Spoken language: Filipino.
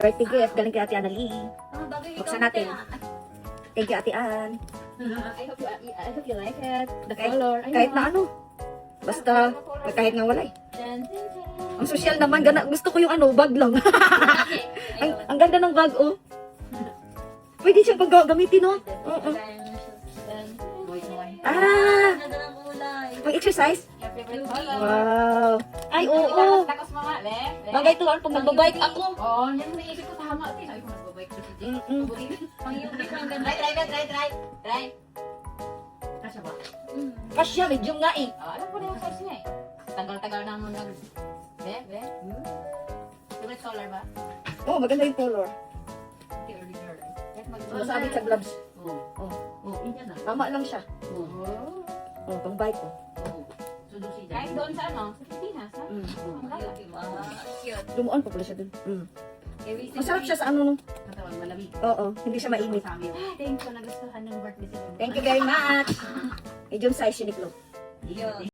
Birthday gift, galing kay Ate Annalyn. Buksan natin. Thank you, Ate Ann. I hope you like it. The Kahit, color. kahit na ano. Basta, kahit nga walay. Ang social naman, gusto ko yung bag lang. ang ganda ng bag, oh. Pwede siyang gamitin, no? Oo. Ah! Pang exercise? Wow! Ay, oo! Bagay to, pag nagbabike ako. Oo, yan naisip ko tama. Sabi ko nagbabike ko si Jay. Try. Kasya ba? Kasya, medium nga eh. Alam ko na yung size niya eh. Tagal-tagal na mo nag... Be? Favorite color ba? Oh, maganda yung color. Early girl. Masabi sa gloves. Oo. Oo, yan na. Tama lang siya. Oo. Oh, pang bike ko. Kahit doon sa ano, sa Pilipinas, ha? Cute. Lumuan pa pala siya dun. Masarap siya sa ano, no? Katawan malamig. Oo, hindi siya mainit. Thank you, nagustuhan ng birthday sa Thank you very much. Medium size, Uniqlo. Yun.